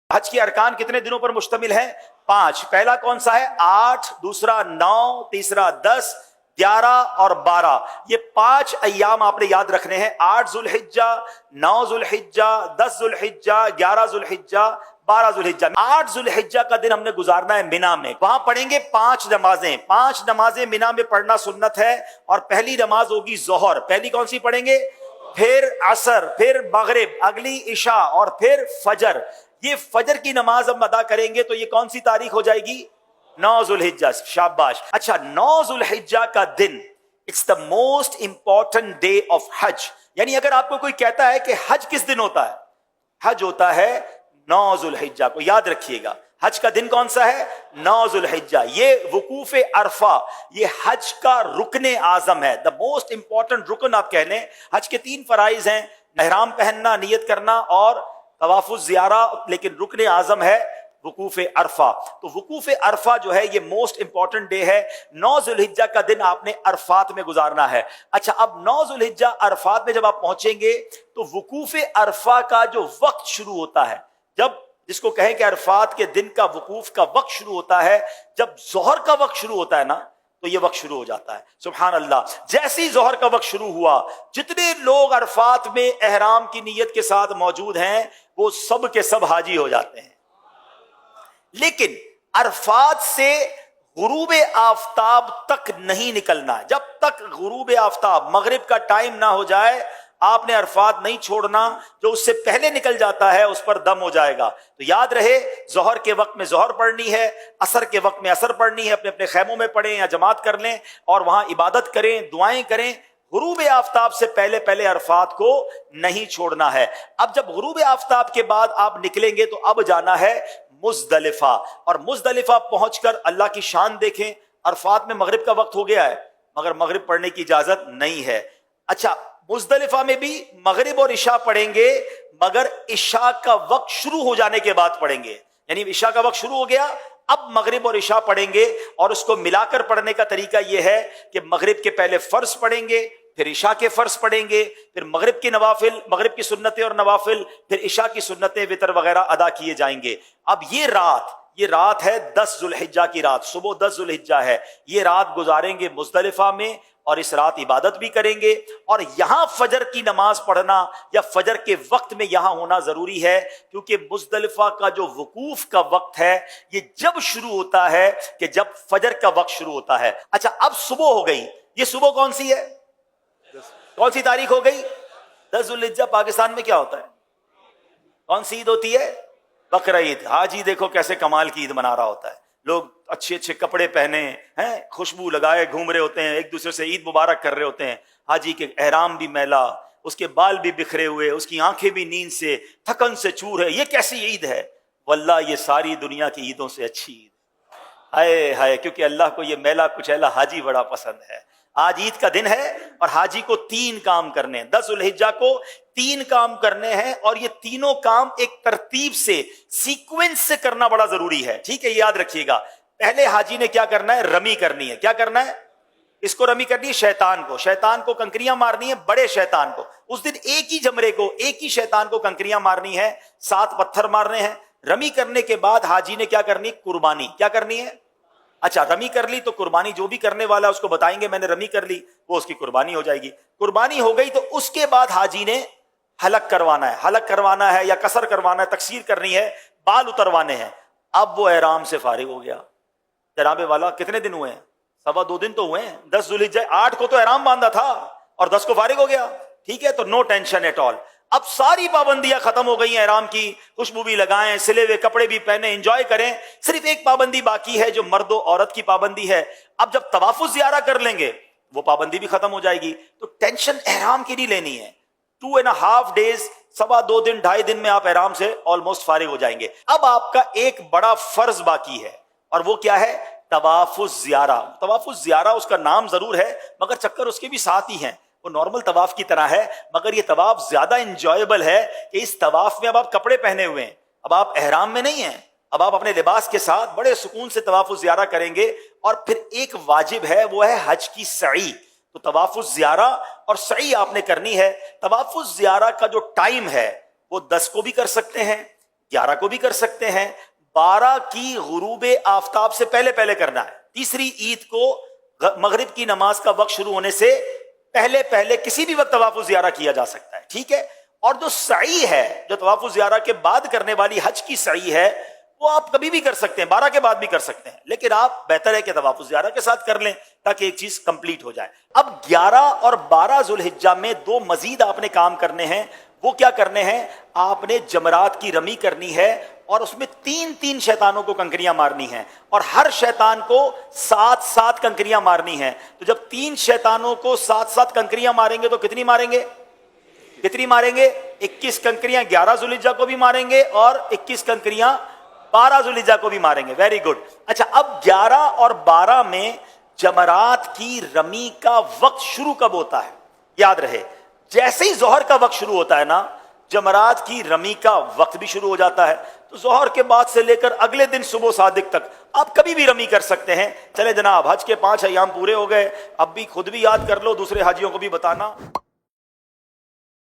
हज के अरकान कितने दिनों पर मुश्तमिल है? 5। पहला कौन सा है? 8, दूसरा 9, तीसरा 10, 11 और 12। ये 5 अय्याम आपने याद रखने हैं। 8 जुल्हिज्जा, 9 जुल्हिज्जा, 10 जुल्हिज्जा, 11 जुल्हिज्जा, 12 जुल्हिज्जा। 8 जुल्हिज्जा का दिन हमने गुजारना है मिना में। वहां पढ़ेंगे 5 नमाजें। 5 नमाजें मिना में पढ़ना सुन्नत है। और पहली नमाज होगी जोहर। पहली कौन सी पढ़ेंगे? फिर असर, फिर मगरिब, अगली इशा और फिर फजर। ये फजर की नमाज हम अदा करेंगे तो ये कौन सी तारीख हो जाएगी? 9 जुल्हिज्जा। शाबाश। अच्छा, 9 जुल्हिज्जा का दिन it's the most important day of हज। यानी अगर आपको कोई कहता है कि हज किस दिन होता है, हज होता है 9 जुल्हिज्जा को। याद रखिएगा, हज का दिन कौन सा है? 9 जुल्हिज्जा। ये वकूफ अरफा, ये हज का रुकने आजम है, द मोस्ट इंपॉर्टेंट रुकन आप कह लें। हज के 3 फराइज हैं, एहराम पहनना, नियत करना और तवाफुज ज़ियारा, लेकिन रुकने आजम है वकूफ अरफा। तो वकूफ अरफा जो है ये मोस्ट इंपॉर्टेंट डे है। 9 जुल्हिज्जा का दिन आपने अरफात में गुजारना है। अच्छा, अब 9 जुल्हिज्जा अरफात में जब आप पहुंचेंगे तो वकूफ अरफा का जो वक्त शुरू होता है, जब जिसको कहें कि अरफात के दिन का वकूफ का वक्त शुरू होता है, जब जोहर का वक्त शुरू होता है ना, तो ये वक्त शुरू हो जाता है। सुभान अल्लाह। जैसे ही जोहर का वक्त शुरू हुआ, जितने लोग अरफात में एहराम की नीयत के साथ मौजूद हैं वो सब के सब हाजी हो जाते हैं। लेकिन अरफात से गुरूब आफताब तक नहीं निकलना है। जब तक गुरूब आफताब, मगरिब का टाइम ना हो जाए, आपने अरफात नहीं छोड़ना। जो उससे पहले निकल जाता है उस पर दम हो जाएगा। तो याद रहे, जोहर के वक्त में जोहर पढ़नी है, असर के वक्त में असर पढ़नी है। अपने अपने खैमों में पढ़ें या जमात कर लें और वहां इबादत करें, दुआएं करें। गुरूब आफताब से पहले पहले अरफात को नहीं छोड़ना है। अब जब गुरूब आफताब के बाद आप निकलेंगे तो अब जाना है मुजदलिफा। और मुजदलिफा पहुंचकर अल्लाह की शान देखें। अरफात में मगरिब का वक्त हो गया है मगर मगरिब पढ़ने की इजाजत नहीं है। अच्छा, मुजदलिफा में भी मगरिब और इशा पढ़ेंगे मगर इशा का वक्त शुरू हो जाने के बाद पढ़ेंगे। यानी इशा का वक्त शुरू हो गया, अब मगरिब और इशा पढ़ेंगे। और उसको मिलाकर पढ़ने का तरीका यह है कि मगरिब के पहले फर्ज पढ़ेंगे, फिर इशा के फर्ज पढ़ेंगे, फिर मगरिब की नवाफिल, मगरिब की सुन्नतें और नवाफिल, फिर इशा की सुन्नतें, वितर वगैरह अदा किए जाएंगे। अब ये रात है 10 जुल्हिज्जा की रात। सुबह 10 जुल्हिज्जा है। ये रात गुजारेंगे मुजदलिफा में और इस रात इबादत भी करेंगे। और यहां फजर की नमाज पढ़ना या फजर के वक्त में यहां होना जरूरी है, क्योंकि मुजदलिफा का जो वकूफ का वक्त है ये जब शुरू होता है कि जब फजर का वक्त शुरू होता है। अच्छा, अब सुबह हो गई। ये सुबह कौन सी है? कौन सी तारीख हो गई? 10 जुल्हिज्जा। पाकिस्तान में क्या होता है? कौन सी ईद होती है? बकरा ईद। हाजी देखो कैसे कमाल की ईद मना रहा होता है। लोग अच्छे अच्छे कपड़े पहने हैं, खुशबू लगाए घूम रहे होते हैं, एक दूसरे से ईद मुबारक कर रहे होते हैं। हाजी के एहराम भी मैला, उसके बाल भी बिखरे हुए, उसकी आंखें भी नींद से, थकन से चूर है। ये कैसी ईद है? वल्लाह ये सारी दुनिया की ईदों से अच्छी ईद। हाय हाय, क्योंकि अल्लाह को ये मैला कुचैला हाजी बड़ा पसंद है। आज ईद का दिन है और हाजी को 3 काम करने हैं। 10 जुल्हिज्जा को 3 काम करने हैं और ये तीनों काम एक तरतीब से, सीक्वेंस से करना बड़ा जरूरी है। ठीक है, याद रखिएगा। पहले हाजी ने क्या करना है? रमी करनी है। क्या करना है? इसको रमी करनी है शैतान को कंकरियां मारनी है, बड़े शैतान को। उस दिन एक ही जमरे को, एक ही शैतान को कंकरियां मारनी है, 7 पत्थर मारने हैं। रमी करने के बाद हाजी ने क्या करनी? कुर्बानी। क्या करनी है? अच्छा, रमी कर ली तो कुर्बानी, जो भी करने वाला है उसको बताएंगे मैंने रमी कर ली, वो उसकी कुर्बानी हो जाएगी। कुर्बानी हो गई तो उसके बाद हाजी ने हलक करवाना है या कसर करवाना है, तकसीर करनी है, बाल उतरवाने हैं। अब वो एहराम से फारिग हो गया। जनाबे वाला कितने दिन हुए हैं? 2.25 दिन तो हुए हैं। 10 जुल्हिज्जा, 8 को तो एहराम बांधा था और 10 को फारिग हो गया। ठीक है, तो नो टेंशन एट ऑल। अब सारी पाबंदियां खत्म हो गई हैं एहराम की। खुशबू भी लगाएं, सिले हुए कपड़े भी पहने, एंजॉय करें। सिर्फ एक पाबंदी बाकी है जो मर्द और औरत की पाबंदी है। अब जब तवाफुज ज़ियारा कर लेंगे वो पाबंदी भी खत्म हो जाएगी। तो टेंशन एहराम की नहीं लेनी है। 2.5 डेज, 2.25 दिन, 2.5 दिन में आप एहराम से ऑलमोस्ट फारिग हो जाएंगे। अब आपका एक बड़ा फर्ज बाकी है और वो क्या है? तवाफुज ज़ियारा। तवाफुज ज़ियारा उसका नाम जरूर है मगर चक्कर उसके भी साथ ही हैं। वो नॉर्मल तवाफ की तरह है मगर ये तवाफ ज्यादा इंजॉयबल है कि इस तवाफ में अब आप कपड़े पहने हुए हैं, अब आप एहराम में नहीं हैं, अब आप अपने लिबास के साथ बड़े सुकून से तवाफुज ज़ियारा करेंगे। और फिर एक वाजिब है, वो है हज की सई। तो तवाफुज ज़ियारा और सई आपने करनी है। तवाफुज ज़ियारा का जो टाइम है वो 10 को भी कर सकते हैं, 11 को भी कर सकते हैं, 12 की गुरूब आफताब से पहले पहले करना है। तीसरी ईद को मगरिब की नमाज का वक्त शुरू होने से पहले पहले किसी भी वक्त तवाफुल ज़ियारा किया जा सकता है, ठीक है। और जो सई है, जो तवाफुल ज़ियारा के बाद करने वाली हज की सई है, वो आप कभी भी कर सकते हैं, 12 के बाद भी कर सकते हैं, लेकिन आप बेहतर है कि तवाफुल ज़ियारा के साथ कर लें ताकि एक चीज कंप्लीट हो जाए। अब 11 और 12 ज़ुल्हिज्जा में दो मजीद आपने काम करने हैं। वो क्या करने हैं? आपने जमरात की रमी करनी है और उसमें 3-3 शैतानों को कंकरियां मारनी हैं और हर शैतान को 7-7 कंकरियां मारनी हैं। तो जब 3 शैतानों को 7-7 कंकरियां मारेंगे तो कितनी मारेंगे? 21 कंकरियां 11 ज़ुल्हिज्जा को भी मारेंगे और 21 कंकरियां 12 ज़ुल्हिज्जा को भी मारेंगे। Very good. अच्छा, अब 11 और 12 में जमरात की रमी का वक्त शुरू कब होता है? याद रहे, जैसे ही जोहर का वक्त शुरू होता है ना, जमरात की रमी का वक्त भी शुरू हो जाता है। तो जोहर के बाद से लेकर अगले दिन सुबह सादिक तक आप कभी भी रमी कर सकते हैं। चले जनाब, हज के 5 अय्याम पूरे हो गए। अब भी खुद भी याद कर लो, दूसरे हाजियों को भी बताना।